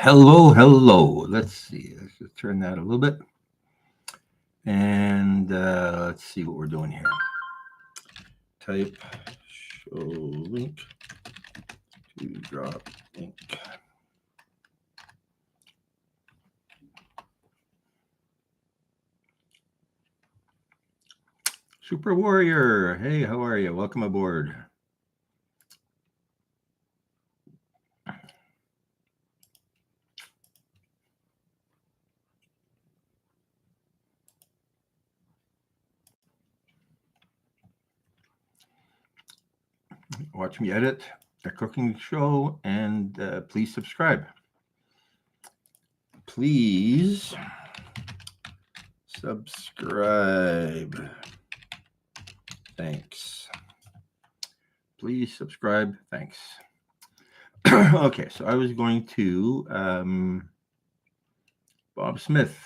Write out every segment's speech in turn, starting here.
Hello, hello. Let's see. Let's just turn that a little bit. And let's see what we're doing here. Type show link to drop link. Super Warrior. Hey, how are you? Welcome aboard. Watch me edit a cooking show and please subscribe. Please subscribe. Thanks. Please subscribe. Thanks. Okay, so I was going to Bob Smith.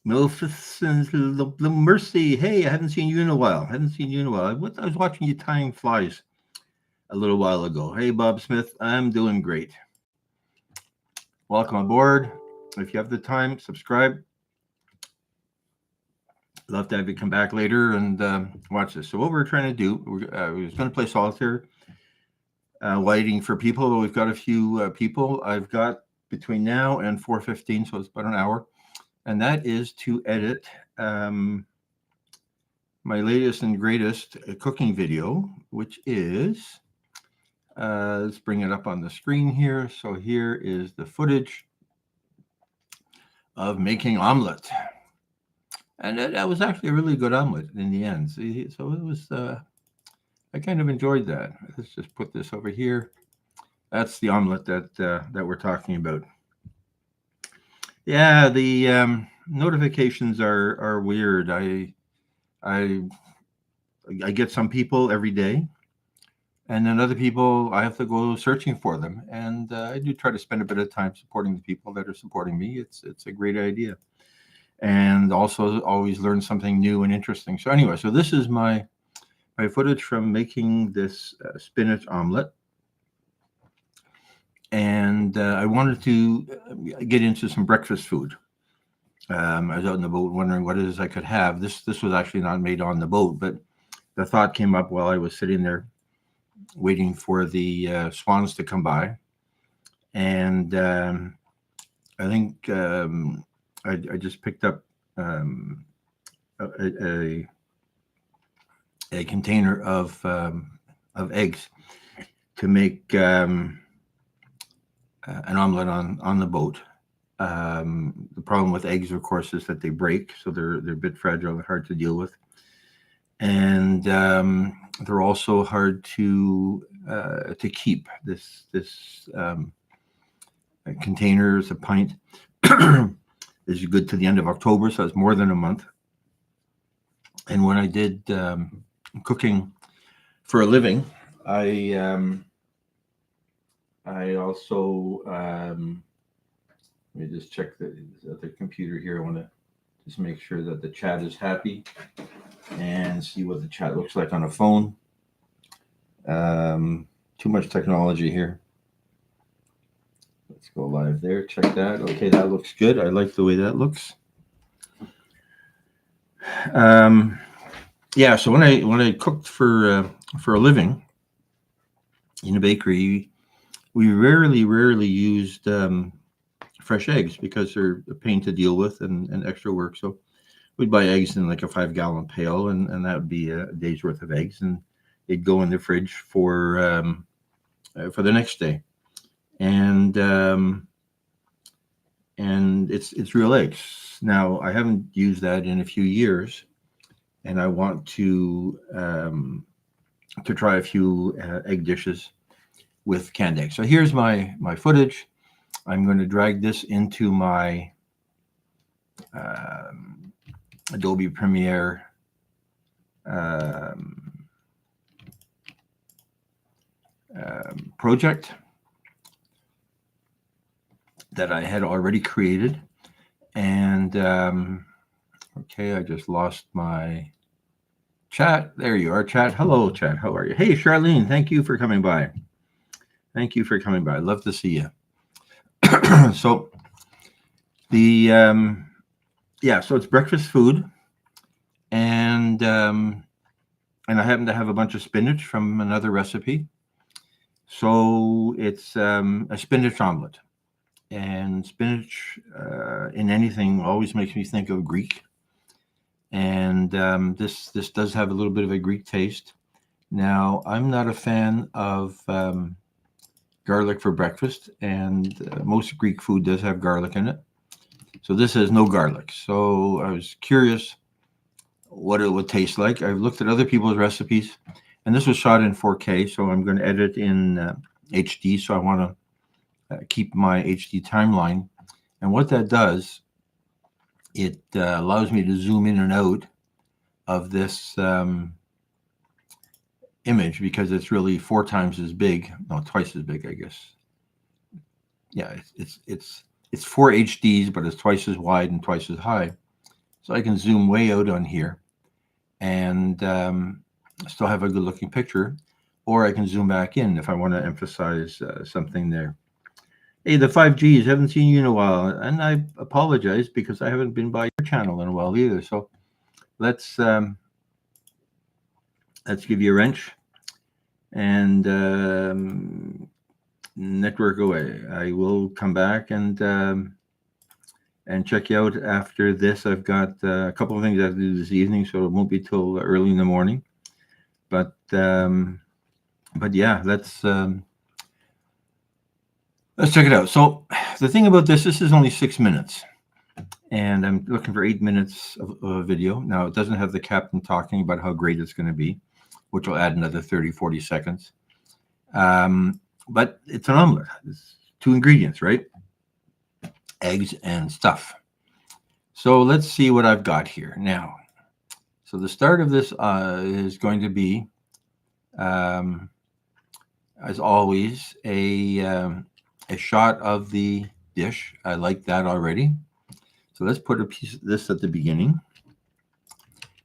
Maleficent's Mercy. Hey, I haven't seen you in a while. I was watching you tying flies a little while ago. Hey, Bob Smith. I'm doing great. Welcome aboard. If you have the time, subscribe. Love to have you come back later and watch this. So what we're trying to do, we're going to play solitaire, waiting for people. But we've got a few people. I've got between now and 4:15, so it's about an hour. And that is to edit my latest and greatest cooking video, which is, let's bring it up on the screen here. So here is the footage of making omelette. And that was actually a really good omelet in the end. So it was, I kind of enjoyed that. Let's just put this over here. That's the omelet that we're talking about. Yeah, the notifications are weird. I get some people every day, and then other people I have to go searching for them. And I do try to spend a bit of time supporting the people that are supporting me. It's a great idea, and also always learn something new and interesting. So anyway, so this is my footage from making this spinach omelet. And I wanted to get into some breakfast food. I was out on the boat wondering what it is I could have. This was actually not made on the boat, but the thought came up while I was sitting there waiting for the swans to come by. And I think I just picked up a container of eggs to make an omelet on the boat. The problem with eggs, of course, is that they break, so they're a bit fragile and hard to deal with, and they're also hard to keep. This container is a pint. Is good to the end of October, so it's more than a month. And when I did cooking for a living, I also let me just check the other computer here. I want to just make sure that the chat is happy and see what the chat looks like on a phone. Too much technology here. Let's go live there. Check that. Okay, that looks good. I like the way that looks. Yeah. So when I cooked for a living in a bakery, we rarely used fresh eggs because they're a pain to deal with and extra work. So we'd buy eggs in like a 5-gallon pail, and that would be a day's worth of eggs, and they'd go in the fridge for the next day. And it's real eggs. Now I haven't used that in a few years, and I want to try a few egg dishes with canned eggs. So here's my footage. I'm going to drag this into my Adobe Premiere project that I had already created. And okay, I just lost my Chat, there you are, chat. Hello, chat. How are you? Hey, Charlene, thank you for coming by. Thank you for coming by. Love to see you. So the yeah, so it's breakfast food, and I happen to have a bunch of spinach from another recipe. So it's a spinach omelet, and spinach in anything always makes me think of Greek, and this does have a little bit of a Greek taste. Now I'm not a fan of garlic for breakfast, and most Greek food does have garlic in it. So this has no garlic. So I was curious what it would taste like. I've looked at other people's recipes, and this was shot in 4K, so I'm going to edit in HD. So I want to keep my HD timeline. And what that does, it allows me to zoom in and out of this image because it's really 4 times as big, no, twice as big, I guess. Yeah, it's 4 HDs, but it's twice as wide and twice as high. So I can zoom way out on here and still have a good looking picture, or I can zoom back in if I want to emphasize something there. Hey, the 5Gs, haven't seen you in a while, and I apologize because I haven't been by your channel in a while either. So let's give you a wrench and network away. I will come back and check you out after this. I've got a couple of things I have to do this evening, so it won't be till early in the morning. But yeah, let's check it out. So the thing about this is only 6 minutes, and I'm looking for 8 minutes of a video. Now it doesn't have the captain talking about how great it's going to be, which will add another 30, 40 seconds. But it's an omelet. It's 2 ingredients, right? Eggs and stuff. So let's see what I've got here now. So the start of this is going to be, as always, a shot of the dish. I like that already. So let's put a piece of this at the beginning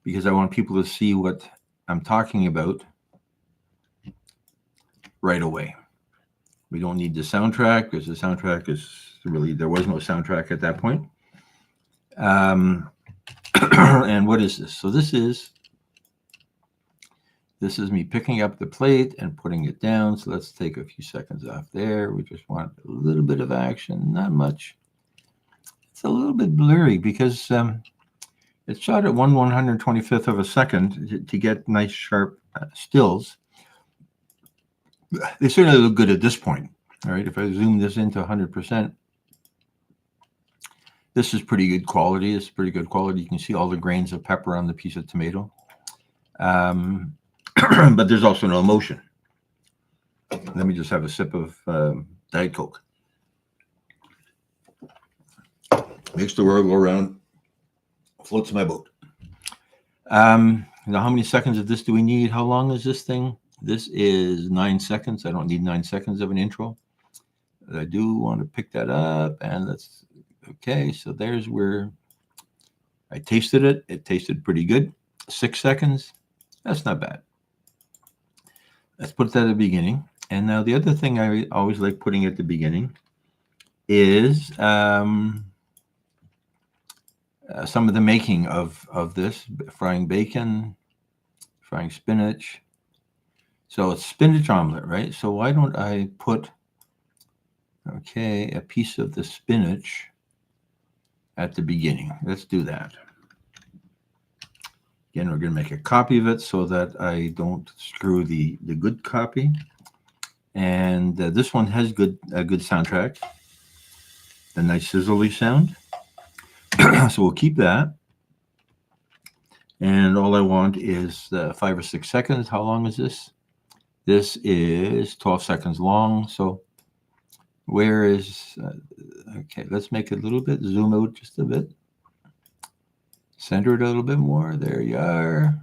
because I want people to see what I'm talking about right away. We don't need the soundtrack because the soundtrack is really, there was no soundtrack at that point. And what is this? So this is me picking up the plate and putting it down. So let's take a few seconds off there. We just want a little bit of action, not much. It's a little bit blurry because it's shot at 1/125th of a second to get nice sharp stills. They certainly look good at this point. All right, if I zoom this into 100%, this is pretty good quality. It's pretty good quality. You can see all the grains of pepper on the piece of tomato. But there's also no motion. Let me just have a sip of Diet Coke. Makes the world go round, floats my boat. Now, how many seconds of this do we need? How long is this thing? This is 9 seconds. I don't need 9 seconds of an intro. I do want to pick that up, and let's, okay, so there's where I tasted it. It tasted pretty good. 6 seconds. That's not bad. Let's put that at the beginning. And now the other thing I always like putting at the beginning is some of the making of this, frying bacon, frying spinach. So it's spinach omelet, right? So why don't I put, okay, a piece of the spinach at the beginning. Let's do that. Again, we're going to make a copy of it so that I don't screw the good copy. And this one has a good soundtrack, a nice sizzly sound. So we'll keep that. And all I want is 5 or 6 seconds. How long is this? This is 12 seconds long. So where is, okay, let's make it a little bit, zoom out just a bit. Center it a little bit more. There you are.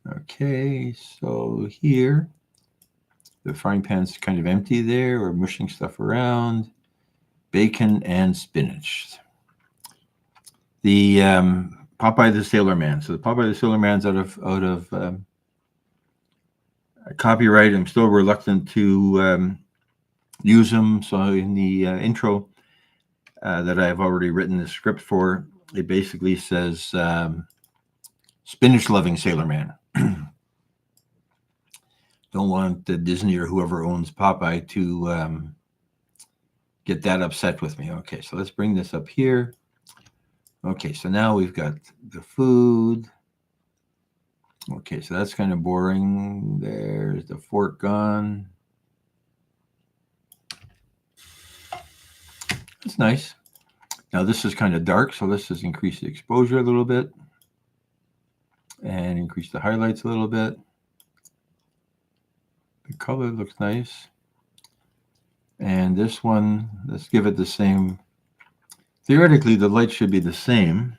Okay, so here, the frying pan's kind of empty there. We're mushing stuff around. Bacon and spinach. The Popeye the Sailor Man. So the Popeye the Sailor Man's out of copyright. I'm still reluctant to use them. So in the intro that I've already written the script for, it basically says spinach loving Sailor Man. Don't want Disney or whoever owns Popeye to get that upset with me. Okay, so let's bring this up here. Okay, so now we've got the food. Okay, so that's kind of boring. There's the fork gone. It's nice. Now this is kind of dark, so let's just increase the exposure a little bit and increase the highlights a little bit. The color looks nice. And this one, let's give it the same. Theoretically, the light should be the same,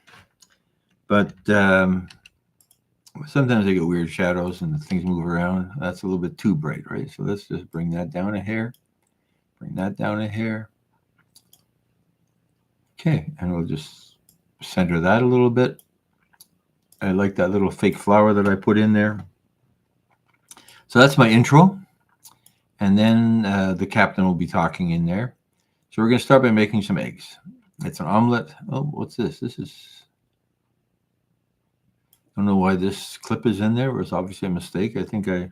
but sometimes I get weird shadows and things move around. That's a little bit too bright, right? So let's just bring that down a hair. Bring that down a hair. Okay, and we'll just center that a little bit. I like that little fake flower that I put in there. So that's my intro. And then the captain will be talking in there. So we're going to start by making some eggs. It's an omelet. Oh, what's this? This is... I don't know why this clip is in there. It was obviously a mistake. I think I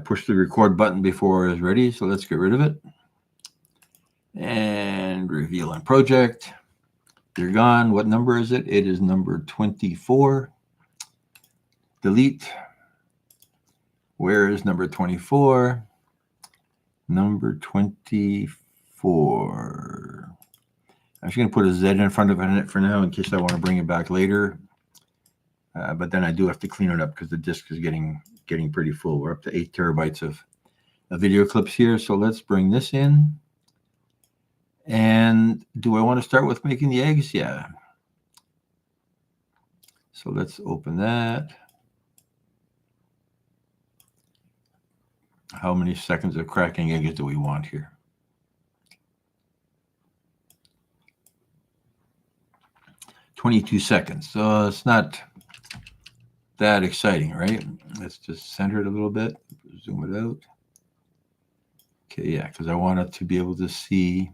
pushed the record button before I was ready. So let's get rid of it. And reveal on project. You're gone. What number is it? It is number 24. Delete. Where is number 24? Number 24. I'm just going to put a Z in front of it for now in case I want to bring it back later. But then I do have to clean it up because the disk is getting pretty full. We're up to 8 terabytes of video clips here. So let's bring this in. And do I want to start with making the eggs? Yeah. So let's open that. How many seconds of cracking eggs do we want here? "22 seconds. So it's not that exciting, right? Let's just center it a little bit. Zoom it out. Okay, yeah, because I want it to be able to see.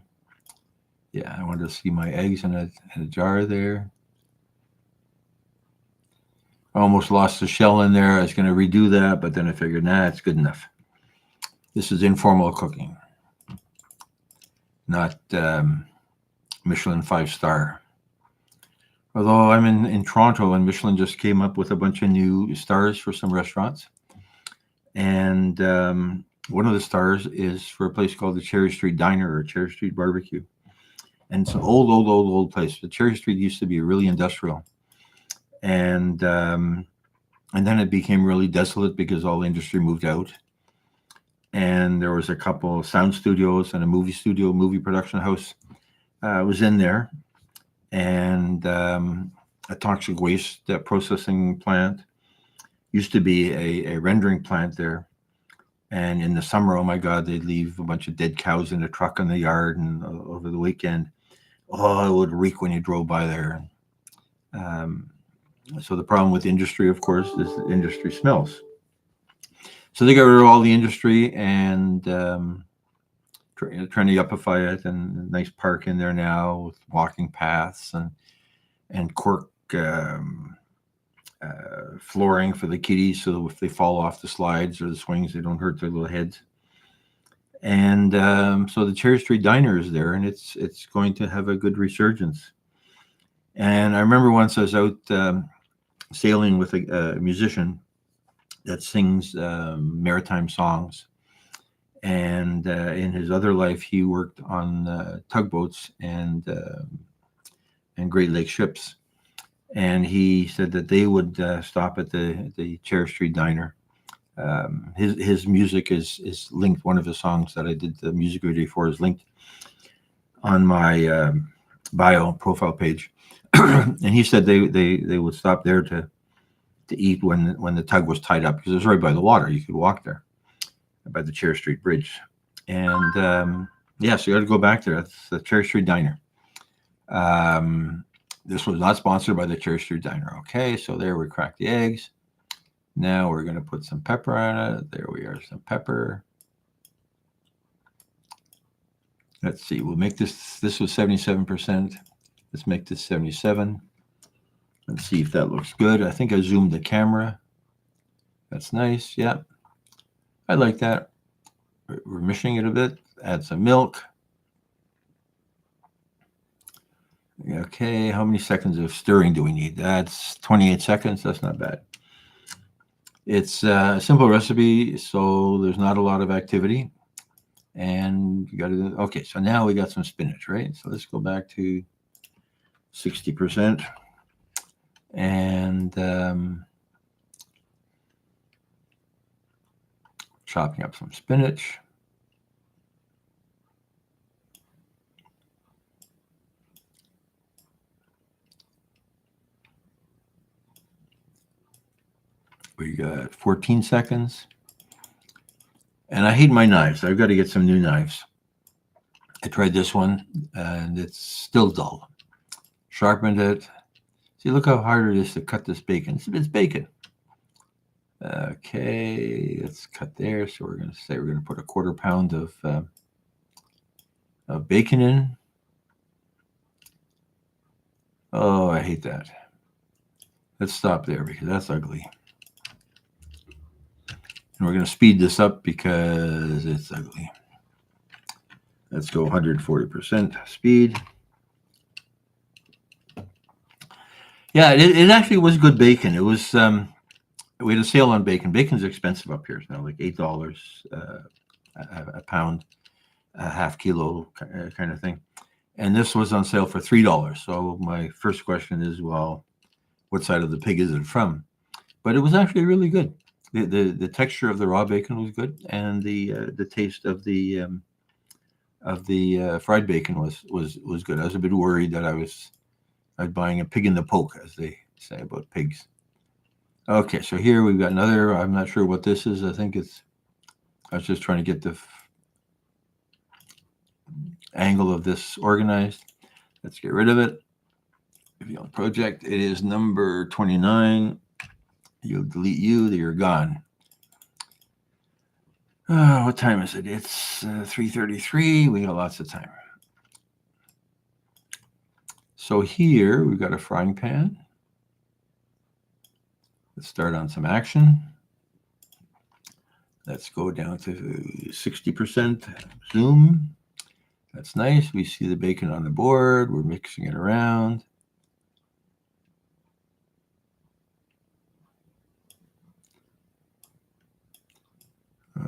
Yeah, I wanted to see my eggs in a jar there. I almost lost the shell in there. I was going to redo that, but then I figured, nah, it's good enough. This is informal cooking, not Michelin 5-star. Although I'm in Toronto, and Michelin just came up with a bunch of new stars for some restaurants. And one of the stars is for a place called the Cherry Street Diner or Cherry Street Barbecue. And it's an old place. The Cherry Street used to be really industrial. And then it became really desolate because all the industry moved out. And there was a couple of sound studios and a movie studio, movie production house was in there. And a toxic waste processing plant. Used to be a rendering plant there. And in the summer, oh my God, they'd leave a bunch of dead cows in a truck in the yard, and over the weekend, oh, it would reek when you drove by there. So the problem with industry, of course, is the industry smells. So they got rid of all the industry and trying to yuppify it, and a nice park in there now with walking paths and cork flooring for the kiddies, so if they fall off the slides or the swings, they don't hurt their little heads. And so the Cherry Street Diner is there, and it's going to have a good resurgence. And I remember once I was out sailing with a musician that sings maritime songs, and in his other life he worked on tugboats and Great Lake ships. And he said that they would stop at the Cherry Street Diner. His music is linked. One of his songs that I did the music video for is linked on my bio profile page. And he said they would stop there to eat when the tug was tied up, because it was right by the water. You could walk there by the Cherry Street Bridge. And yeah, so you got to go back there. That's the Cherry Street Diner. This was not sponsored by the Church Street Diner. Okay, so there we cracked the eggs. Now we're going to put some pepper on it. There we are, some pepper. Let's see, we'll make this was 77%. Let's make this 77. Let's see if that looks good. I think I zoomed the camera. That's nice, yeah. I like that. We're mishing it a bit. Add some milk. Okay, how many seconds of stirring do we need? That's 28 seconds. That's not bad. It's a simple recipe, so there's not a lot of activity. And you got to, okay, so now we got some spinach, right? So let's go back to 60%. And chopping up some spinach. We got 14 seconds. And I hate my knives. I've got to get some new knives. I tried this one, and it's still dull. Sharpened it. See, look how hard it is to cut this bacon. It's bacon. Okay, let's cut there. So we're going to put a 1/4 pound of bacon in. Oh, I hate that. Let's stop there because that's ugly. And we're going to speed this up because it's ugly. Let's go 140% speed. Yeah, it actually was good bacon. It was, we had a sale on bacon. Bacon's expensive up here. It's now like $8 a pound, a half kilo kind of thing. And this was on sale for $3. So my first question is, well, what side of the pig is it from? But it was actually really good. The texture of the raw bacon was good, and the taste of the fried bacon was good. I was a bit worried that I was buying a pig in the poke, as they say about pigs. Okay, so here we've got another. I'm not sure what this is. I was just trying to get the angle of this organized. Let's get rid of it. If you don't project, it is number 29. You'll delete you, you're gone. What time is it? It's 3:33. We got lots of time. So here we've got a frying pan. Let's start on some action. Let's go down to 60% zoom. That's nice. We see the bacon on the board. We're mixing it around.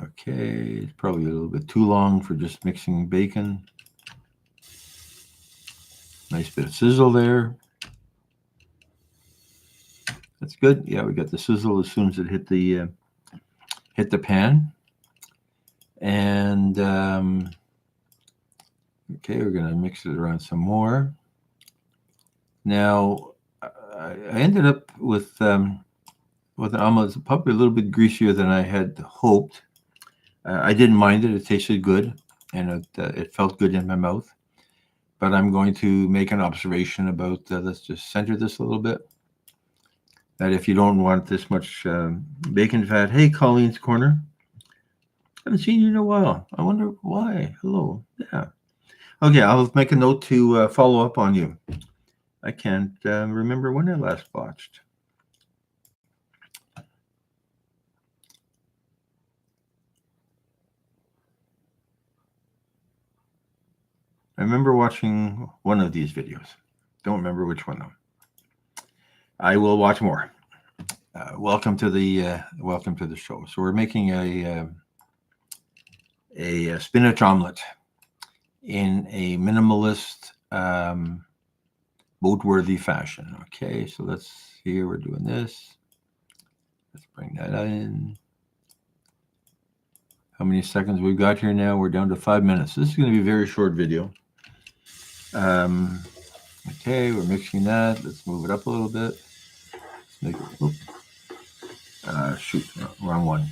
Okay, it's probably a little bit too long for just mixing bacon. Nice bit of sizzle there. That's good. Yeah, we got the sizzle as soon as it hit the pan. And okay, we're going to mix it around some more. Now, I ended up with an omelet probably a little bit greasier than I had hoped. I didn't mind it. It tasted good, and it felt good in my mouth. But I'm going to make an observation about, let's just center this a little bit, that if you don't want this much bacon fat, hey, Colleen's Corner. I haven't seen you in a while. I wonder why. Hello. Yeah. Okay, I'll make a note to follow up on you. I can't remember when I last watched. I remember watching one of these videos. Don't remember which one though. I will watch more. Welcome to the show. So we're making a spinach omelet in a minimalist, boat-worthy fashion. Okay, so we're doing this. Let's bring that in. How many seconds we've got here now? We're down to 5 minutes. This is going to be a very short video. Okay, we're mixing that. Let's move it up a little bit. Let's make it, shoot, wrong one.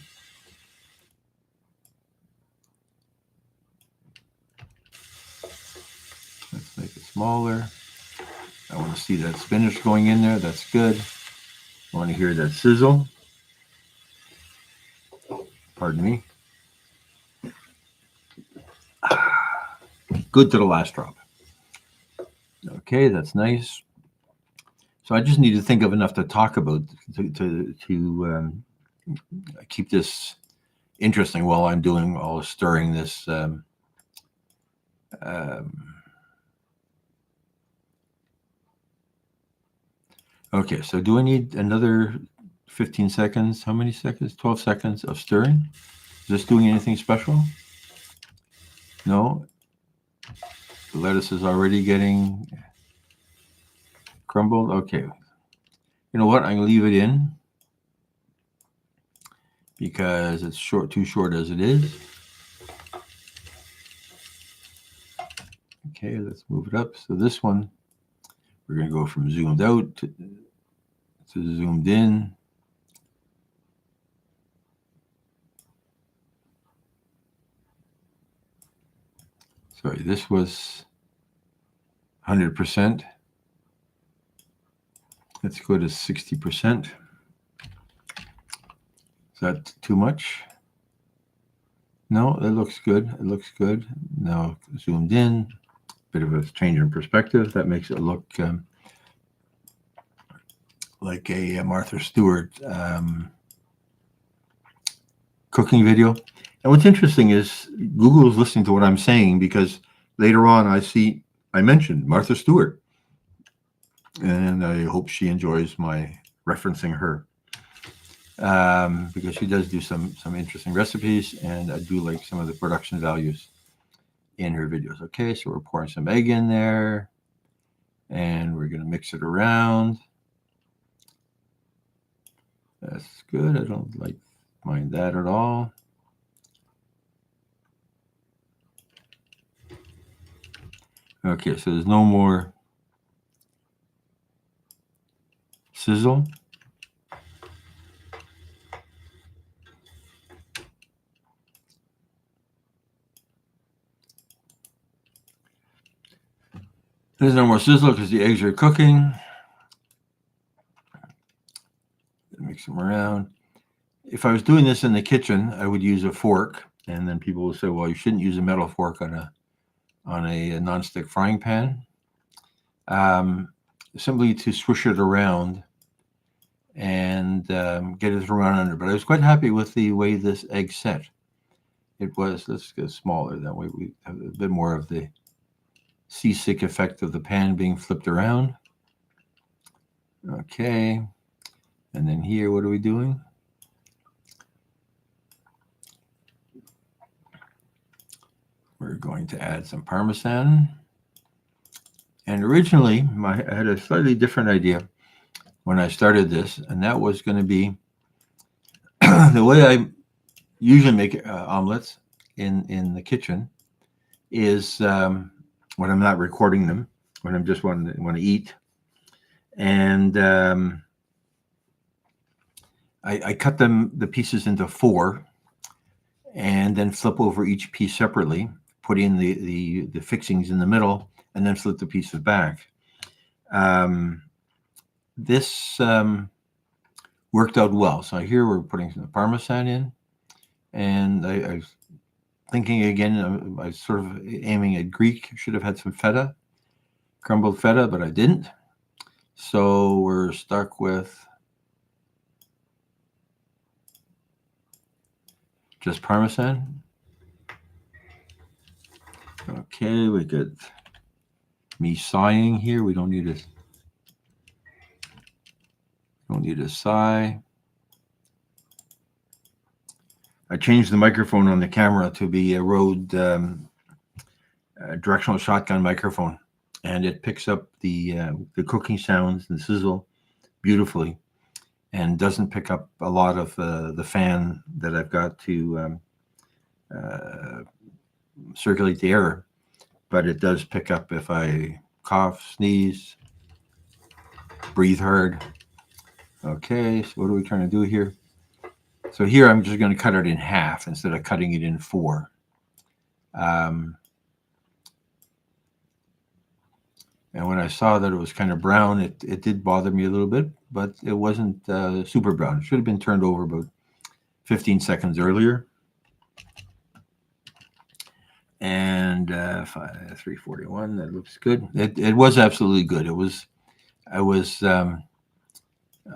Let's make it smaller. I want to see that spinach going in there. That's good. I want to hear that sizzle. Pardon me. Good to the last drop. Okay, that's nice. So I just need to think of enough to talk about to keep this interesting while I'm doing all stirring this. Okay, so do I need another 15 seconds? How many seconds? 12 seconds of stirring? Is this doing anything special? No? The lettuce is already getting crumbled? Okay. You know what? I'm going to leave it in because it's too short as it is. Okay, let's move it up. So this one, we're going to go from zoomed out to zoomed in. Sorry, this was 100%. Let's go to 60%. Is that too much? No, it looks good. It looks good. Now zoomed in. Bit of a change in perspective. That makes it look like a Martha Stewart cooking video. And what's interesting is Google is listening to what I'm saying because later on I mentioned Martha Stewart. And I hope she enjoys my referencing her because she does do some interesting recipes, and I do like some of the production values in her videos. Okay, so we're pouring some egg in there, and we're going to mix it around. That's good. I don't mind that at all. Okay, so there's no more sizzle. There's no more sizzle because the eggs are cooking. Mix them around. If I was doing this in the kitchen, I would use a fork, and then people will say, "Well, you shouldn't use a metal fork on a nonstick frying pan." Simply to swish it around and get it around under. But I was quite happy with the way this egg set. It was, let's go smaller. That way we have a bit more of the seasick effect of the pan being flipped around. Okay. And then here, what are we doing? We're going to add some Parmesan. And originally, I had a slightly different idea when I started this, and that was going to be the way I usually make omelets in the kitchen is when I'm not recording them, when I'm just want to eat. And I cut the pieces into 4 and then flip over each piece separately, put in the fixings in the middle, and then flip the pieces back. This worked out well. So here we're putting some Parmesan in, and I was thinking again, I was sort of aiming at Greek. Should have had some feta, crumbled feta, but I didn't. So we're stuck with just Parmesan. Okay, we got me sighing here. We don't need a sigh. I changed the microphone on the camera to be a Rode directional shotgun microphone, and it picks up the cooking sounds and sizzle beautifully, and doesn't pick up a lot of the fan that I've got to circulate the air, but it does pick up if I cough, sneeze, breathe hard. Okay, so what are we trying to do here? So here I'm just going to cut it in half instead of cutting it in 4. And when I saw that it was kind of brown, it did bother me a little bit, but it wasn't super brown. It should have been turned over about 15 seconds earlier. And 341, that looks good. It was absolutely good.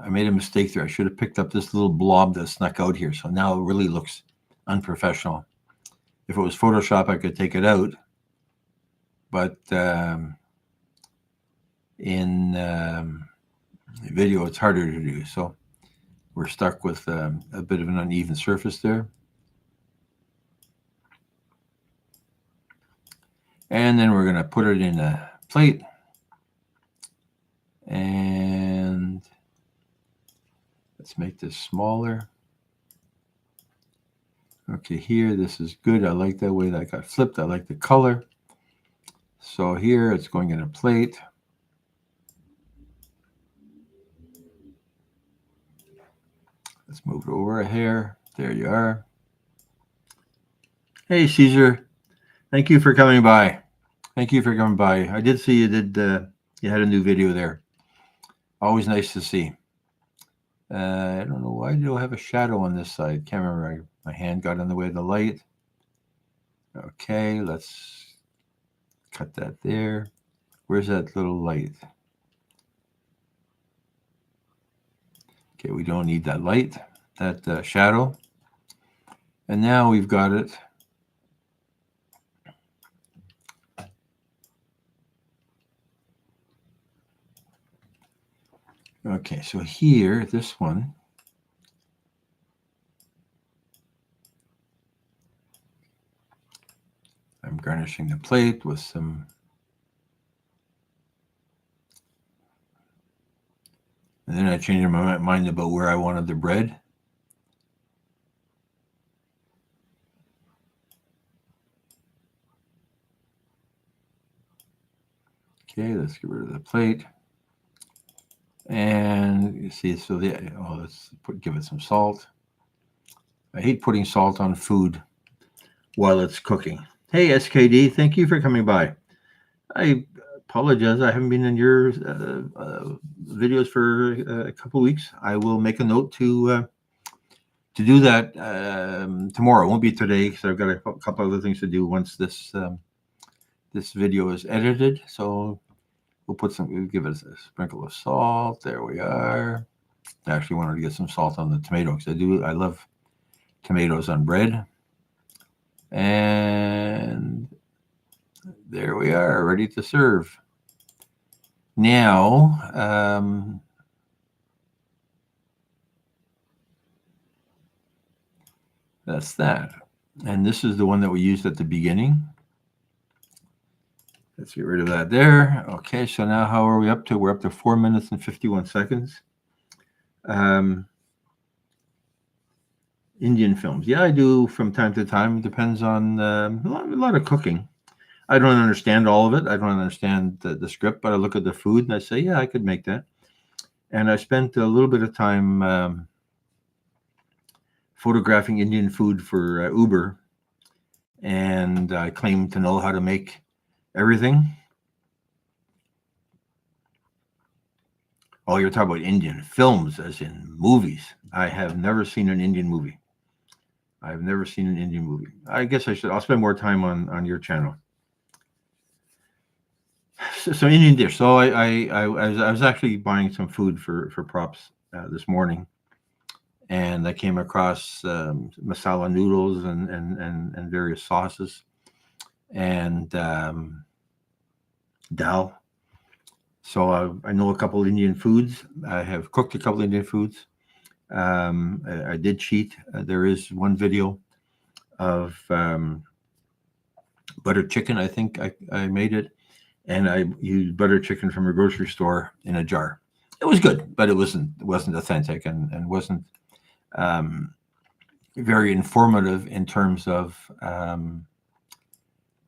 I made a mistake there. I should have picked up this little blob that snuck out here. So now it really looks unprofessional. If it was Photoshop, I could take it out. But in video, it's harder to do. So we're stuck with a bit of an uneven surface there. And then we're going to put it in a plate. And let's make this smaller. Okay, here, this is good. I like that way that got flipped. I like the color. So here, it's going in a plate. Let's move it over a hair. There you are. Hey, Caesar. Thank you for coming by. Thank you for coming by. I did see you had a new video there. Always nice to see. I don't know why do I have a shadow on this side. Can't remember. My hand got in the way of the light. Okay, let's cut that there. Where's that little light? Okay, we don't need that light, that shadow. And now we've got it. Okay, so here, this one. I'm garnishing the plate with some. And then I changed my mind about where I wanted the bread. Okay, let's get rid of the plate. And you see, so let's give it some salt. I hate putting salt on food while it's cooking. Hey, SKD, thank you for coming by. I apologize. I haven't been in your videos for a couple of weeks. I will make a note to do that tomorrow. It won't be today because I've got a couple other things to do once this video is edited. So we'll give it a sprinkle of salt. There we are. I actually wanted to get some salt on the tomato because I love tomatoes on bread. And there we are, ready to serve. Now, that's that. And this is the one that we used at the beginning. Let's get rid of that there. Okay, so now how are we up to? We're up to 4 minutes and 51 seconds. Indian films. Yeah, I do from time to time. It depends on a lot of cooking. I don't understand all of it. I don't understand the script, but I look at the food and I say, yeah, I could make that. And I spent a little bit of time photographing Indian food for Uber. And I claim to know how to make everything. Oh, you're talking about Indian films, as in movies. I have never seen an Indian movie. I've never seen an Indian movie. I guess I'll spend more time on your channel. So Indian dish. So I was actually buying some food for props this morning, and I came across masala noodles and various sauces and dal. So I know a couple of Indian foods. I have cooked a couple of Indian foods. I did cheat. There is one video of butter chicken. I think I made it, and I used butter chicken from a grocery store in a jar. It was good, but it wasn't authentic and wasn't very informative in terms of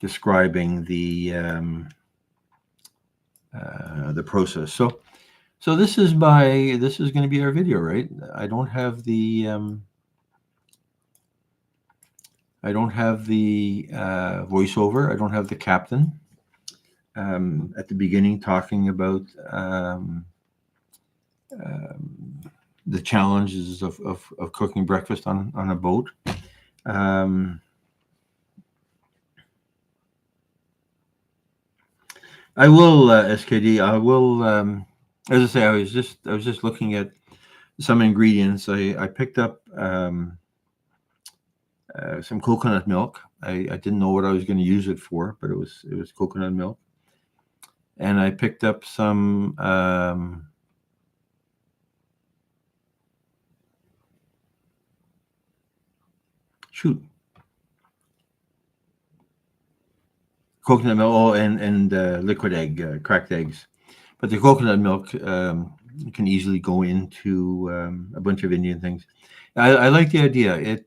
describing the process. So this is going to be our video, right? I don't have the voiceover. I don't have the captain. at the beginning talking about um, the challenges of cooking breakfast on a boat. Um, I will, SKD. I will. As I say, I was just looking at some ingredients. I picked up some coconut milk. I didn't know what I was going to use it for, but it was coconut milk. And I picked up some shoot coconut milk. Oh, and liquid egg, cracked eggs. But the coconut milk can easily go into a bunch of Indian things. I like the idea.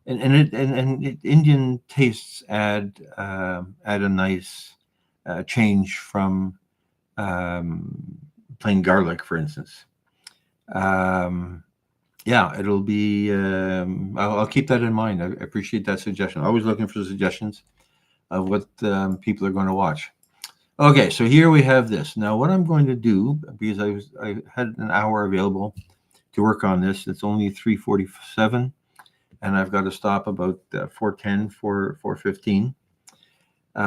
Indian tastes add a nice change from plain garlic, for instance. Um, yeah, it'll be. I'll keep that in mind. I appreciate that suggestion. Always looking for suggestions of what people are going to watch. Okay, so here we have this. Now, what I'm going to do, because I had an hour available to work on this. It's only 3:47, and I've got to stop about 4:10, 4:15.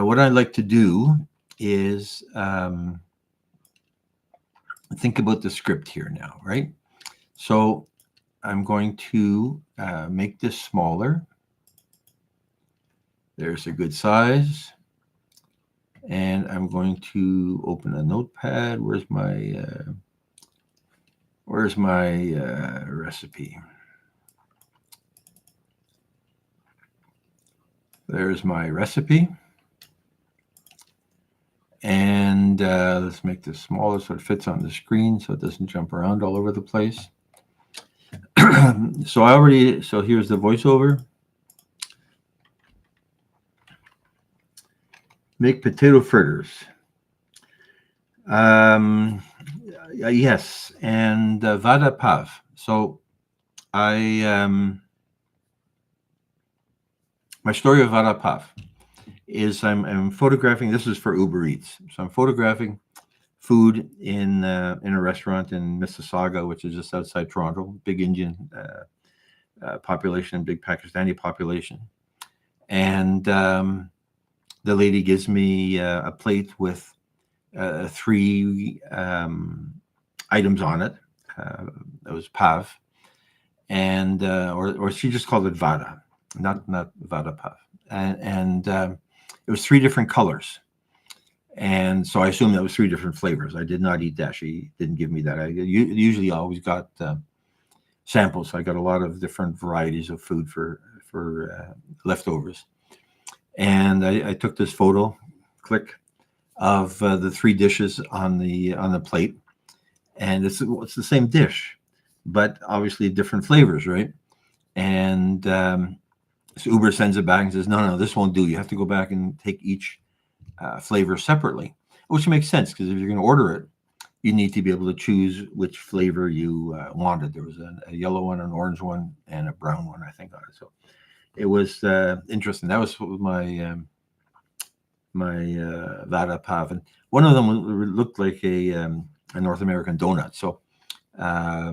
What I'd like to do is think about the script here now, right? So I'm going to make this smaller. There's a good size. And I'm going to open a notepad. Where's my recipe? There's my recipe. And let's make this smaller so it fits on the screen so it doesn't jump around all over the place. So here's the voiceover. Make potato fritters. Yes, and vada pav. So my story of vada pav is I'm photographing. This is for Uber Eats. So I'm photographing food in a restaurant in Mississauga, which is just outside Toronto. Big Indian population, big Pakistani population, and the lady gives me a plate with 3 items on it. It was pav, and or she just called it vada, not vada pav, and it was 3 different colors. And so I assumed that was 3 different flavors. I did not eat that. She didn't give me that. I usually always got samples. So I got a lot of different varieties of food for leftovers. And I took this photo, click, of the 3 dishes on the plate, and it's the same dish, but obviously different flavors, right? And so Uber sends it back and says, no, this won't do. You have to go back and take each flavor separately, which makes sense because if you're going to order it, you need to be able to choose which flavor you wanted. There was a yellow one, an orange one, and a brown one, I think, on it. So it was interesting. That was my vada pav, and one of them looked like a North American donut. So I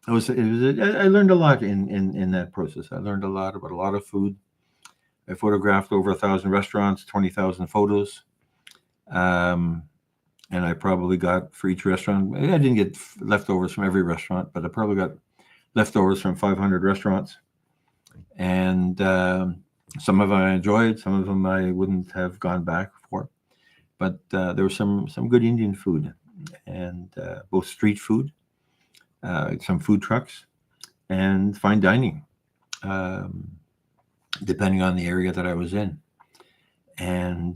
learned a lot in that process. I learned a lot about a lot of food. I photographed over 1,000 restaurants, 20,000 photos. And I probably got for each restaurant, I didn't get leftovers from every restaurant, but I probably got leftovers from 500 restaurants. And some of them I enjoyed, some of them I wouldn't have gone back for. But there was some good Indian food, and both street food, some food trucks, and fine dining, depending on the area that I was in. And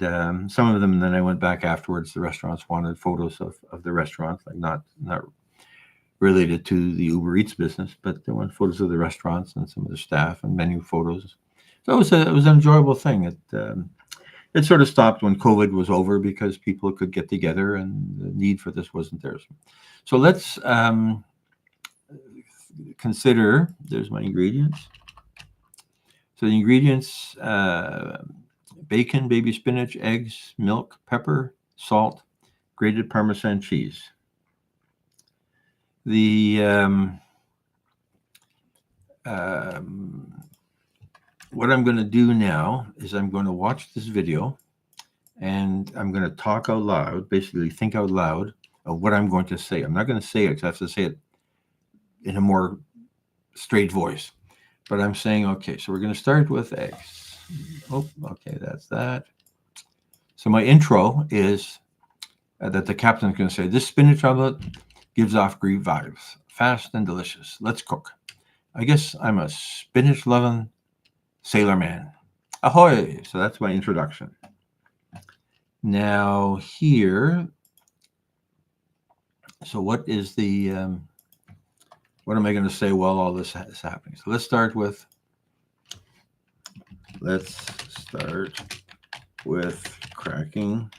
some of them, then I went back afterwards. The restaurants wanted photos of the restaurant, like not related to the Uber Eats business, but they wanted photos of the restaurants and some of the staff and menu photos. So it was an enjoyable thing. It sort of stopped when COVID was over because people could get together and the need for this wasn't there. So let's consider. There's my ingredients. So the ingredients. bacon, baby spinach, eggs, milk, pepper, salt, grated Parmesan cheese. The what I'm going to do now is I'm going to watch this video and I'm going to talk out loud, basically think out loud of what I'm going to say. I'm not going to say it because I have to say it in a more straight voice. But I'm saying, okay, so we're going to start with eggs. Oh, okay, that's that. So my intro is that the captain's going to say, this spinach omelet gives off great vibes, fast and delicious. Let's cook. I guess I'm a spinach-loving sailor man. Ahoy! So that's my introduction. Now here, so what is the, what am I going to say while all this is happening? So let's start with cracking.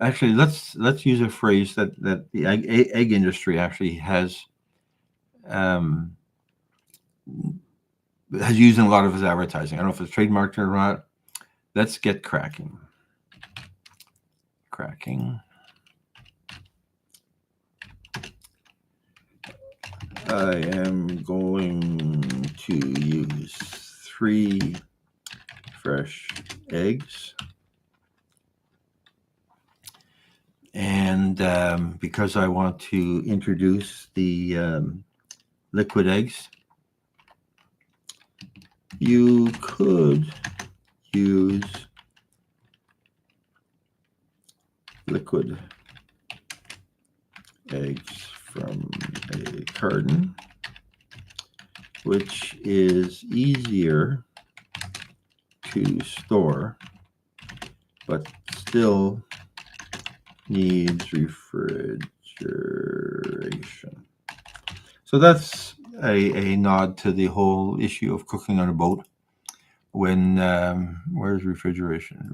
Actually, let's use a phrase that the egg industry actually has used in a lot of its advertising. I don't know if it's trademarked or not. Let's get cracking. Cracking. I am going to use 3 fresh eggs. And because I want to introduce the liquid eggs, you could use liquid eggs from a carton, which is easier to store, but still needs refrigeration. So that's a nod to the whole issue of cooking on a boat. When where's refrigeration?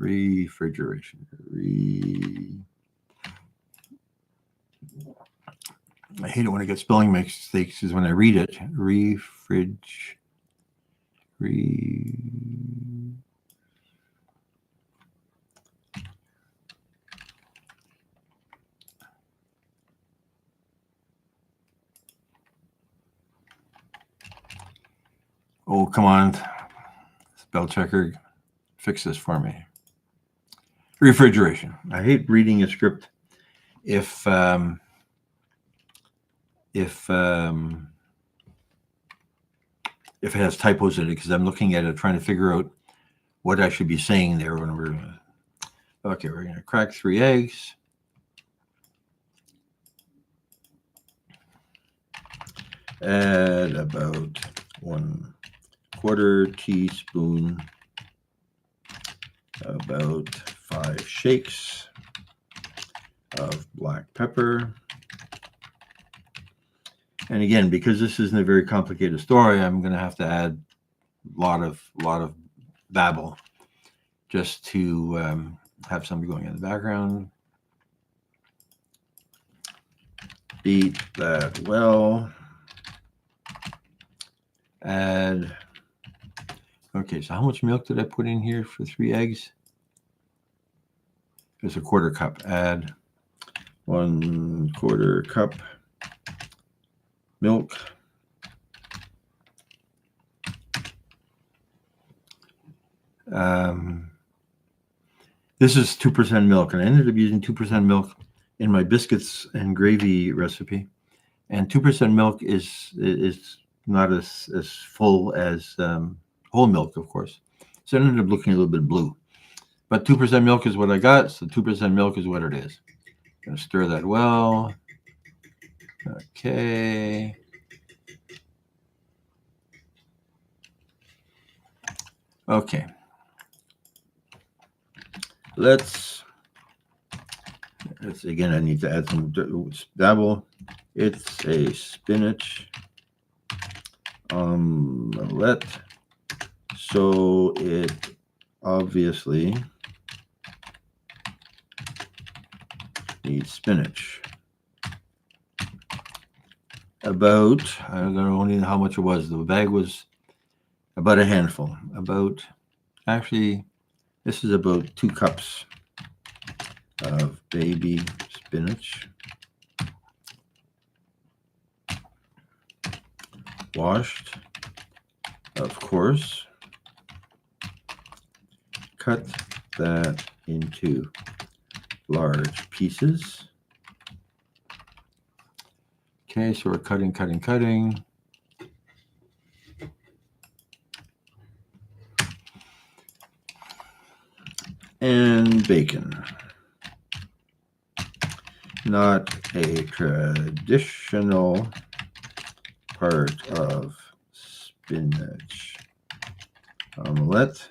I hate it when I get spelling mistakes because when I read it, oh, come on. Spell checker, fix this for me. Refrigeration. I hate reading a script if it has typos in it, because I'm looking at it trying to figure out what I should be saying there when we're gonna. Okay, we're gonna crack 3 eggs. Add about 1/4 teaspoon, about 5 shakes of black pepper. And again, because this isn't a very complicated story, I'm going to have to add a lot of babble just to have something going in the background. Beat that well. Add. Okay, so how much milk did I put in here for 3 eggs? There's a 1/4 cup. Add 1/4 cup milk. This is 2% milk, and I ended up using 2% milk in my biscuits and gravy recipe. And 2% milk is not as full as whole milk, of course. So it ended up looking a little bit blue. But 2% milk is what I got, so 2% milk is what it is. Going to stir that well. Okay. Okay. Let's again, I need to add some dabble. It's a spinach omelette, so it obviously needs spinach. About, I don't know how much it was. The bag was about a handful. About, actually, This is about 2 cups of baby spinach, washed, of course. Cut that into large pieces. Okay, so we're cutting. And bacon. Not a traditional part of spinach omelette,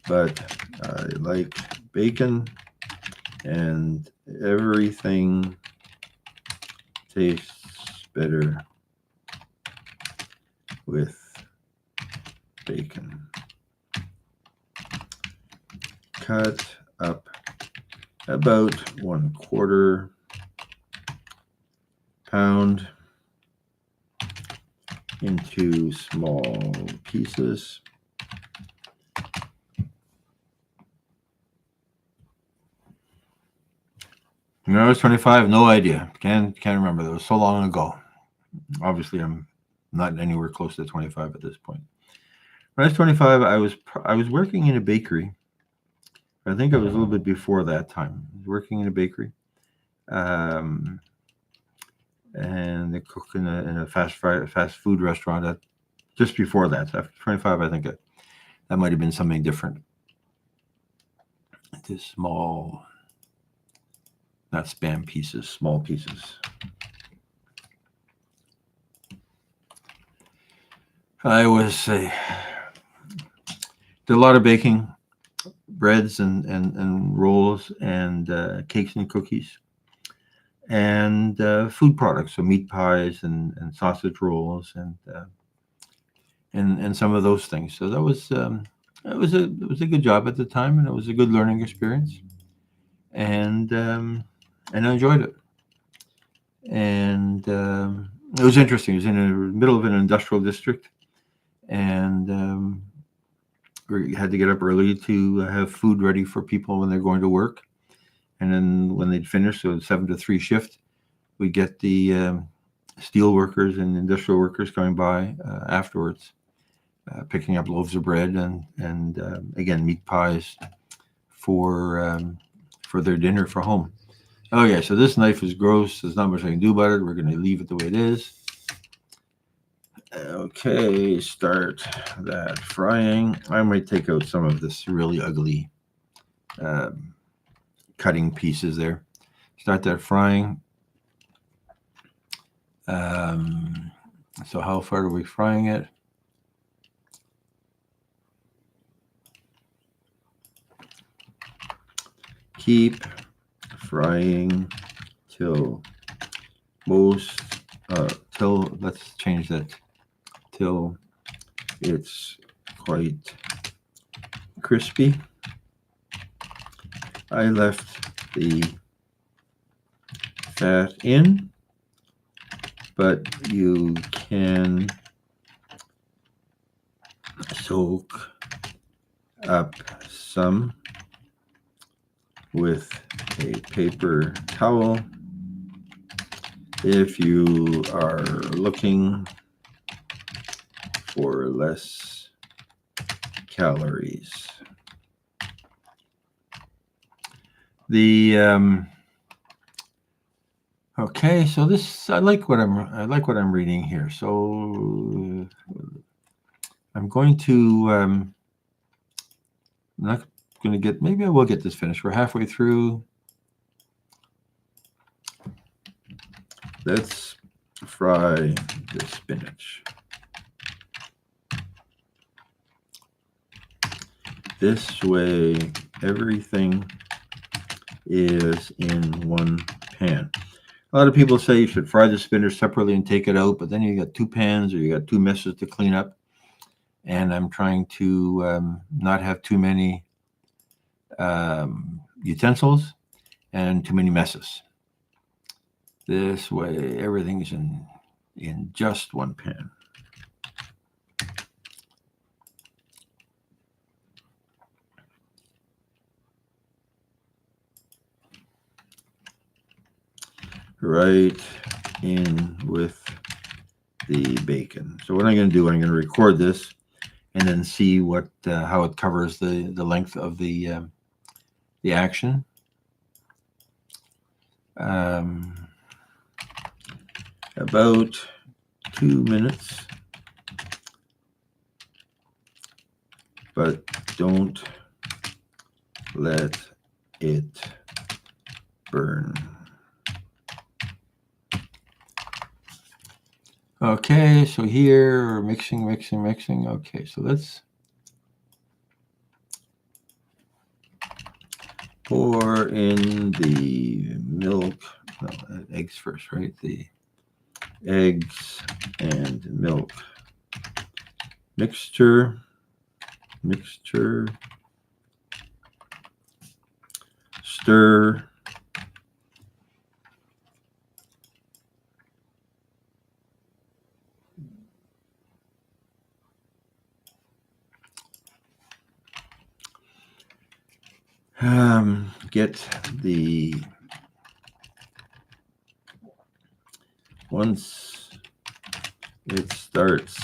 but I like bacon, and everything tastes better with bacon. Cut up about 1/4 pound into small pieces. When I was 25, no idea. Can't remember. That was so long ago. Obviously, I'm not anywhere close to 25 at this point. When I was 25, I was working in a bakery. I think I was a little bit before that time. I was working in a bakery, and they cook in a fast food restaurant. Just before that, after 25, I think that might have been something different. This small, not spam pieces, small pieces. I did a lot of baking, breads and rolls and cakes and cookies, and food products, so meat pies and sausage rolls and some of those things. So that was it was a good job at the time, and it was a good learning experience, and I enjoyed it. And it was interesting. It was in the middle of an industrial district, and we had to get up early to have food ready for people when they're going to work. And then when they'd finish, so 7 to 3 shift, we get the steel workers and industrial workers coming by afterwards, picking up loaves of bread and again meat pies for their dinner for home. Okay, so this knife is gross. There's not much I can do about it. We're going to leave it the way it is. Okay, start that frying. I might take out some of this really ugly cutting pieces there. Start that frying. So how far are we frying it? Keep frying till let's change that, till it's quite crispy. I left the fat in, but you can soak up some with a paper towel if you are looking for less calories. Okay, so this I like what I'm reading here. So I'm going to I'm not going to get, maybe I will get this finished. We're halfway through. Let's fry the spinach. This way, everything is in one pan. A lot of people say you should fry the spinach separately and take it out, but then you got 2 pans or you got 2 messes to clean up. And I'm trying to not have too many utensils and too many messes. This way, everything's in just one pan. right in with the bacon. So what I'm going to do, I'm going to record this and then see what how it covers the length of the action. About 2 minutes, but don't let it burn. Okay, so here we're mixing. Okay, so let's pour in the milk, eggs first, right? The eggs and milk mixture. Stir. Get the, once it starts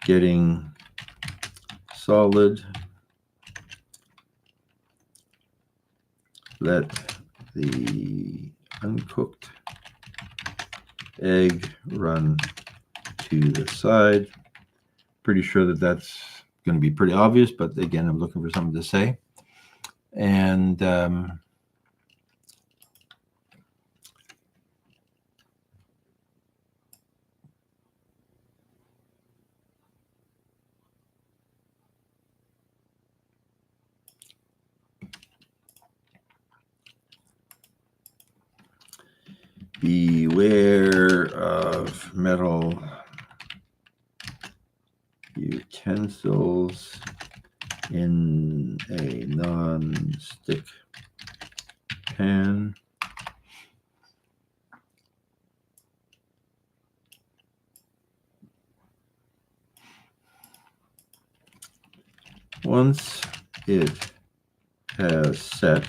getting solid, let the uncooked egg run to the side. Pretty sure that that's going to be pretty obvious, but again, I'm looking for something to say. And beware of metal utensils in a non-stick pan. Once it has set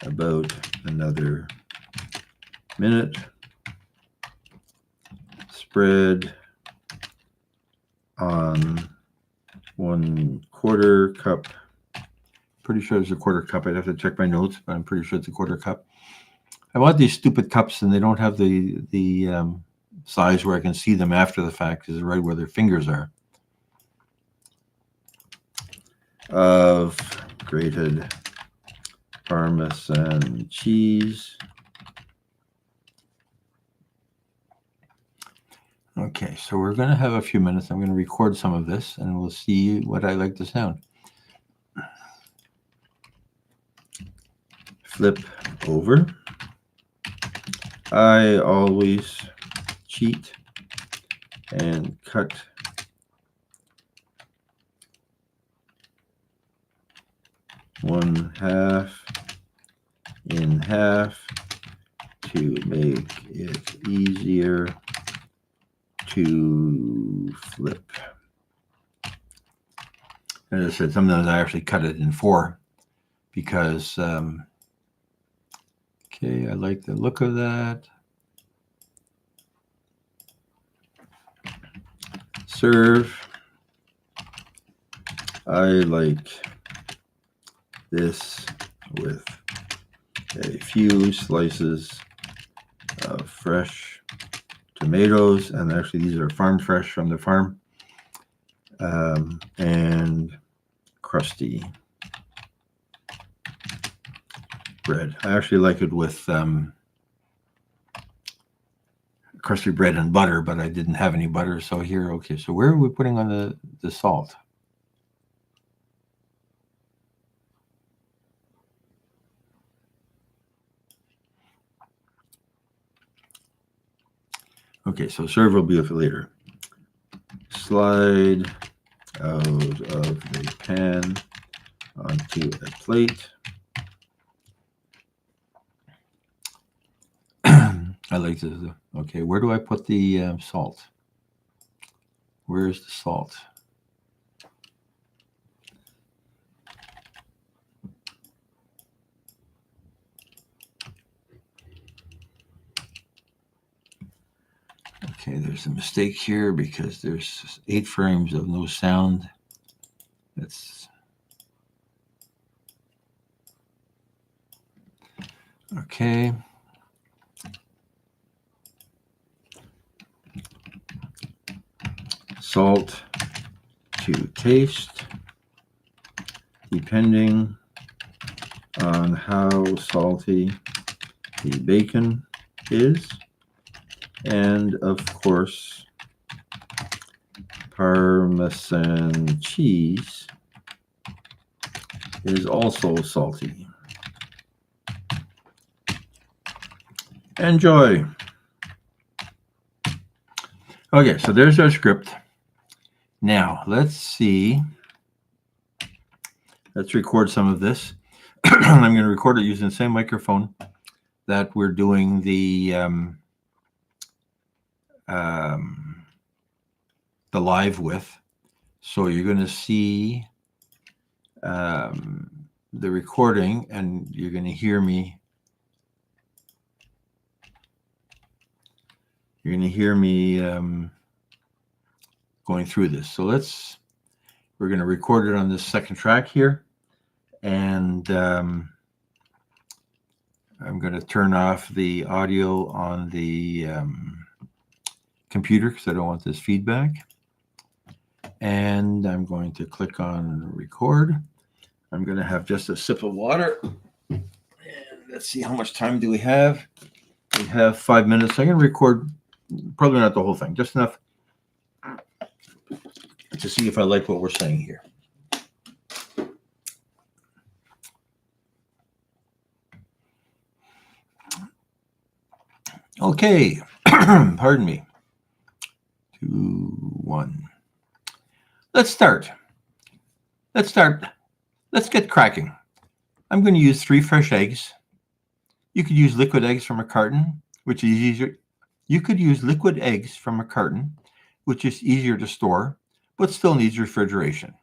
about another minute, spread on 1/4 cup. Pretty sure it's a 1/4 cup. I'd have to check my notes, but I'm pretty sure it's a 1/4 cup. I want these stupid cups, and they don't have the size where I can see them after the fact, because it's right where their fingers are. Of grated Parmesan cheese. Okay, so we're going to have a few minutes. I'm going to record some of this, and we'll see what I like the sound. Flip over. I always cheat and cut one half in half to make it easier to flip. As I said, sometimes I actually cut it in 4 because, okay, I like the look of that. Serve. I like this with a few slices of fresh tomatoes, and actually these are farm fresh from the farm, and crusty bread. I actually like it with crusty bread and butter, but I didn't have any butter, so here, okay, so where are we putting on the salt? Okay, so serve will be later. Slide out of the pan onto a plate. I like this. Okay, where do I put the salt? Where's the salt? Okay, there's a mistake here because there's 8 frames of no sound. That's okay. Salt to taste, depending on how salty the bacon is. And of course, Parmesan cheese is also salty. Enjoy. Okay, so there's our script. Now, let's see. Let's record some of this. I'm going to record it using the same microphone that we're doing the live with. So you're going to see the recording, and you're going to hear me. You're going to hear me going through this. So we're going to record it on this second track here. And I'm going to turn off the audio on the computer because I don't want this feedback. And I'm going to click on record. I'm going to have just a sip of water. And let's see, how much time do we have? We have 5 minutes. I'm going to record probably not the whole thing, just enough to see if I like what we're saying here. Okay, pardon me. 2, 1. Let's start. Let's get cracking. I'm going to use 3 fresh eggs. You could use liquid eggs from a carton, which is easier. You could use liquid eggs from a carton, which is easier to store, but still needs refrigeration.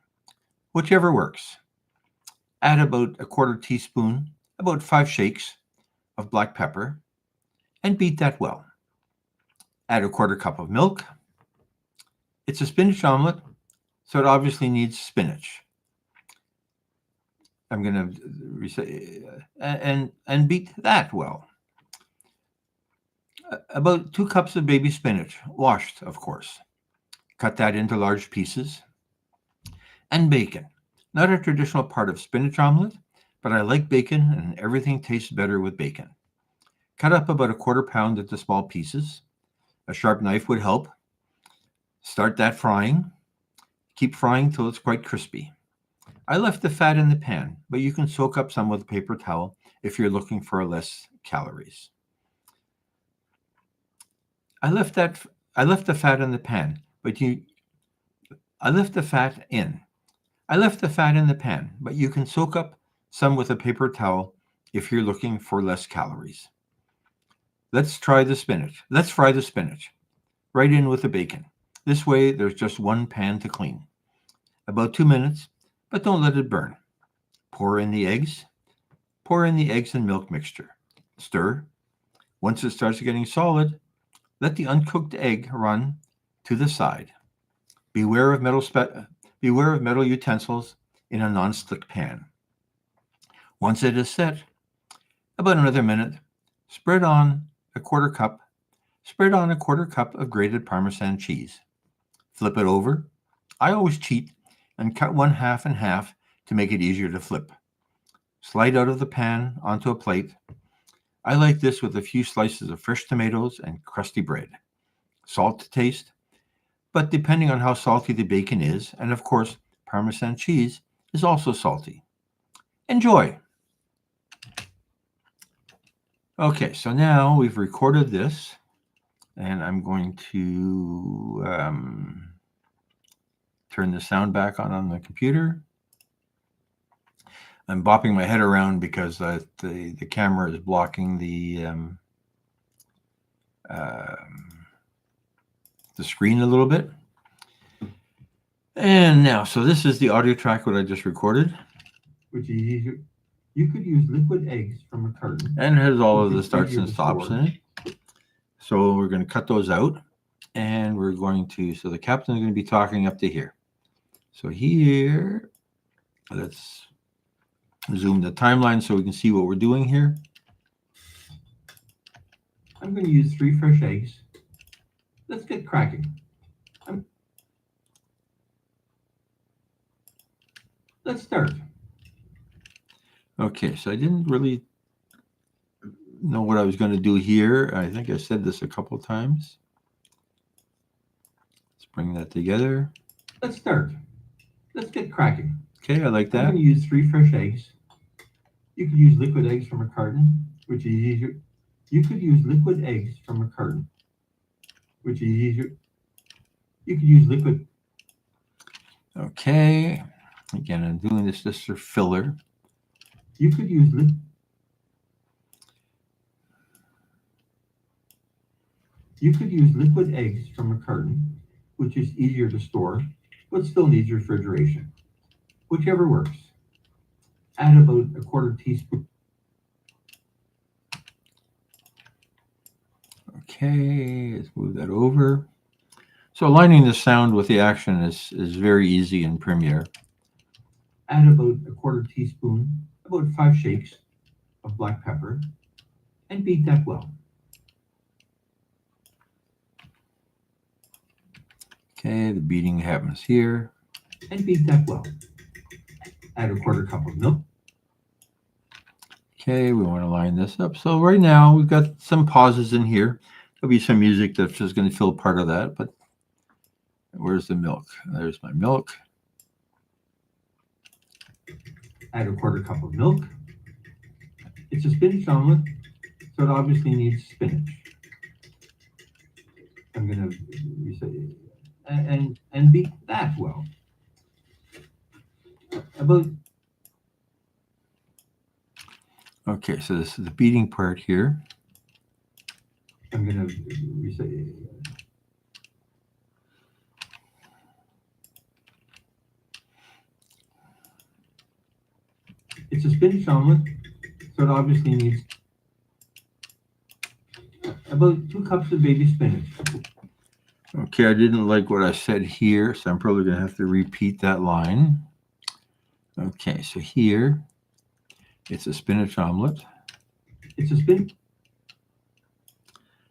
Whichever works. Add about a 1/4 teaspoon, about 5 shakes of black pepper, and beat that well. Add a 1/4 cup of milk. It's a spinach omelet, so it obviously needs spinach. I'm going to and beat that well. About 2 cups of baby spinach, washed, of course. Cut that into large pieces. And bacon. Not a traditional part of spinach omelet, but I like bacon and everything tastes better with bacon. Cut up about a 1/4 pound into small pieces. A sharp knife would help. Start that frying. Keep frying till it's quite crispy. I left the fat in the pan, but you can soak up some with a paper towel if you're looking for less calories. I left the fat in the pan, I left the fat in the pan, but you can soak up some with a paper towel if you're looking for less calories. Let's fry the spinach. Right in with the bacon. This way, there's just one pan to clean. About 2 minutes, but don't let it burn. Pour in the eggs and milk mixture. Stir. Once it starts getting solid, let the uncooked egg run to the side. Beware of metal utensils in a non-stick pan. Once it is set, about another minute, spread on a 1/4 cup of grated Parmesan cheese. Flip it over. I always cheat and cut one half in half to make it easier to flip. Slide out of the pan onto a plate. I like this with a few slices of fresh tomatoes and crusty bread. Salt to taste, but depending on how salty the bacon is, and of course, Parmesan cheese is also salty. Enjoy! Okay, so now we've recorded this, and I'm going to turn the sound back on the computer. I'm bopping my head around because the camera is blocking the screen a little bit. And now, so this is the audio track what I just recorded, which is easier. You could use liquid eggs from a carton. And it has all of the starts and stops in it. So we're going to cut those out. And we're going to, so the captain is going to be talking up to here. So here, let's zoom the timeline so we can see what we're doing here. I'm going to use 3 fresh eggs. Let's get cracking. Let's start. Okay, so I didn't really know what I was going to do here. I think I said this a couple times. Let's bring that together. Let's start. Let's get cracking. Okay, I like that. I'm going to use 3 fresh eggs. You could use liquid eggs from a carton, which is easier. You could use liquid eggs from a carton, which is easier. You could use liquid. Okay, again, I'm doing this just for filler. You could use liquid eggs from a carton, which is easier to store, but still needs refrigeration. Whichever works. Add about a quarter teaspoon. Okay, let's move that over. So aligning the sound with the action is very easy in Premiere. Add about a quarter teaspoon, about 5 shakes of black pepper, and beat that well. Okay, the beating happens here. And beat that well. Add a quarter cup of milk. Okay, we want to line this up. So right now we've got some pauses in here. There'll be some music that's just going to fill part of that, but where's the milk? There's my milk. Add a quarter cup of milk. It's a spinach omelet, so it obviously needs spinach. I'm going to say, and beat that well. Okay, so this is the beating part here. I'm going to say, it's a spinach omelet, so it obviously needs about 2 cups of baby spinach. Okay, I didn't like what I said here, so I'm probably going to have to repeat that line. Okay, so here, it's a spinach omelet. It's a spinach.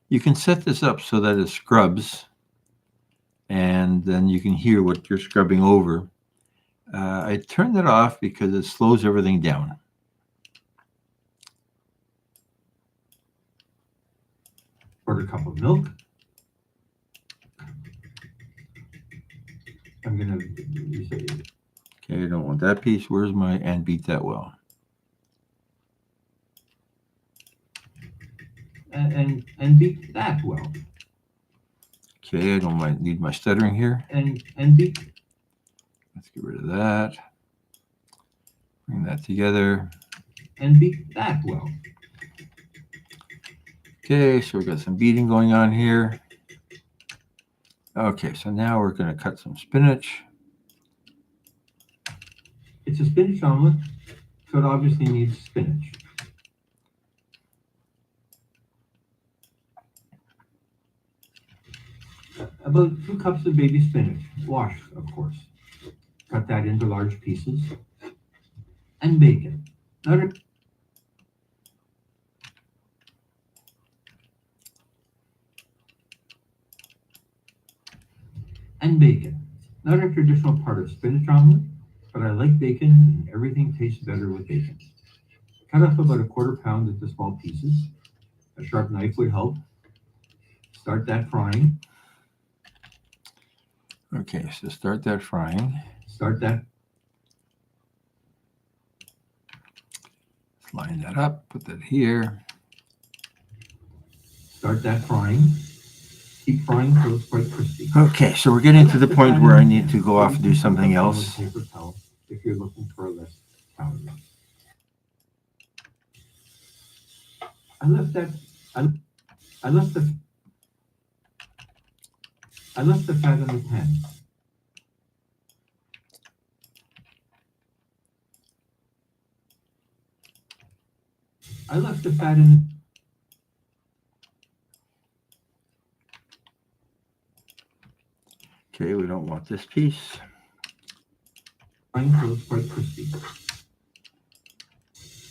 You can set this up so that it scrubs, and then you can hear what you're scrubbing over. I turned that off because it slows everything down. Quarter cup of milk. I'm going to say, Okay, I don't want that piece. Where's my and beat that well? and beat that well. Okay, I don't need my stuttering here. And beat. Let's get rid of that. Bring that together. And beat that well. Okay, so we've got some beating going on here. Okay, so now we're going to cut some spinach. It's a spinach omelet, so it obviously needs spinach. About 2 cups of baby spinach, washed, of course. Cut that into large pieces. And bacon. Not a traditional part of spinach omelet, but I like bacon and everything tastes better with bacon. Cut up about a quarter pound into small pieces. A sharp knife would help. Start that frying. Okay, so start that frying. Let's line that up, put that here. Start that frying. Keep frying till it's quite crispy. Okay, so we're getting to the point where I need to go off and do something else. Paper towel if you're looking for less calories. I left the fat in the pan. I left the fat in. don't want this piece. Frying till it's quite crispy.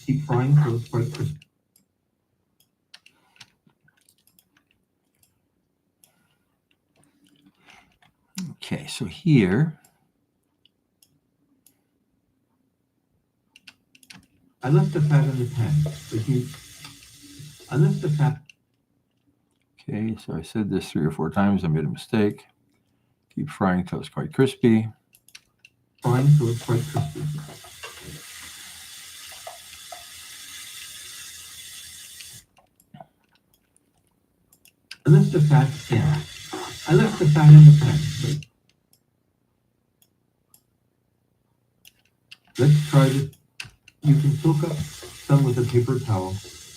Keep frying till it's quite crispy. Okay, so here, I left the fat in the pan, I left the fat. okay, so I said this 3 or 4 times. I made a mistake. Keep frying till it's quite crispy. Frying till it's quite crispy. I left the fat in. I left the fat in the pan. Let's try this. You can soak up some with a paper towel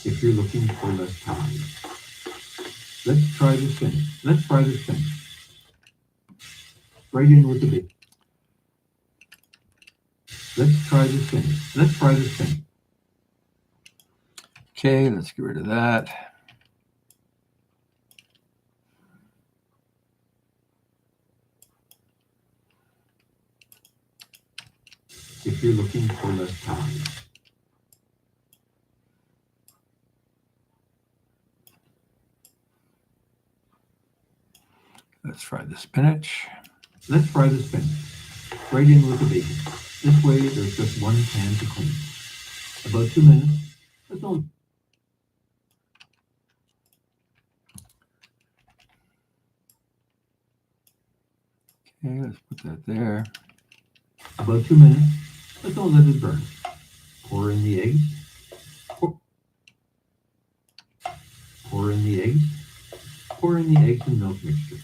if you're looking for less calories. Let's try the spinach. Let's fry the spinach. Right in with the bacon. Let's try the spinach. Let's fry the spinach. Okay, let's get rid of that. If you're looking for less calories. Let's fry the spinach. Let's fry the spinach. Right in with the bacon. This way, there's just one pan to clean. About 2 minutes. That's all. Okay, let's put that there. About 2 minutes. Let's don't let it burn. Pour in the eggs. Pour in the eggs. Pour in the eggs and milk mixture.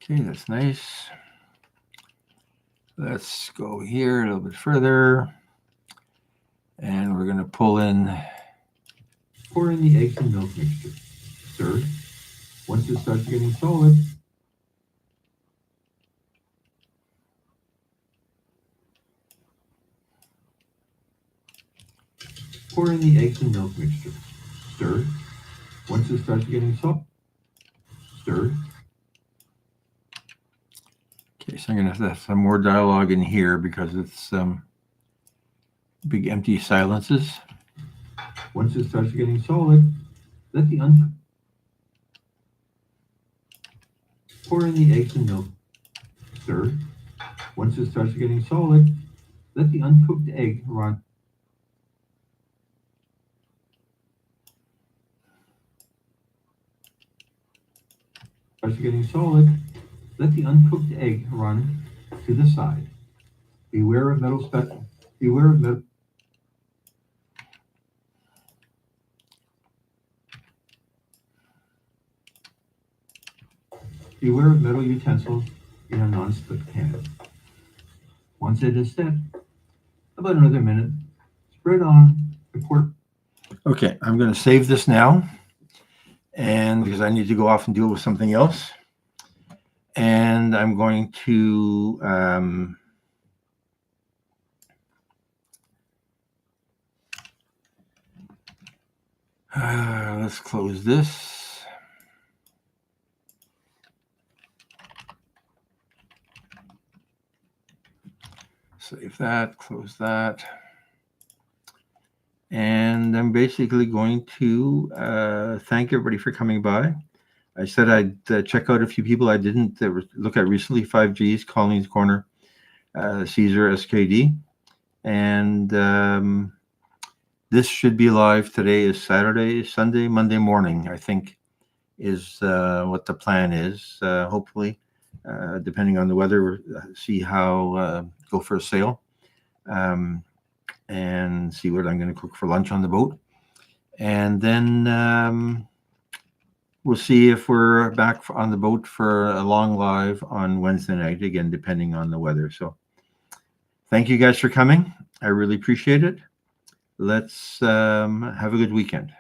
Okay, that's nice. Let's go here a little bit further. And we're going to pull in. Pour in the eggs and milk mixture. Stir. Once it starts getting solid, pour in the eggs and milk mixture. Stir. Once it starts getting solid, stir. Okay, so I'm going to have some more dialogue in here because it's big empty silences. Once it starts getting solid, let the pour in the eggs and milk. Stir. Once it starts getting solid, let the uncooked egg run. Starts getting solid, let the uncooked egg run to the side. Beware of metal spatula. Beware of metal. Beware of metal utensils in a non-stick pan. Once it is set, about another minute, spread on the pork. Okay, I'm going to save this now. And because I need to go off and deal with something else. And I'm going to let's close this. Save that, close that. And I'm basically going to thank everybody for coming by. I said I'd check out a few people I didn't look at recently. 5Gs, Colleen's Corner, Caesar, SKD. And this should be live. Today is Saturday, Sunday, Monday morning, I think, is what the plan is. Hopefully, depending on the weather, see how go for a sail. And see what I'm going to cook for lunch on the boat. And then we'll see if we're back on the boat for a long live on Wednesday night, again, depending on the weather. So thank you guys for coming. I really appreciate it. Let's have a good weekend.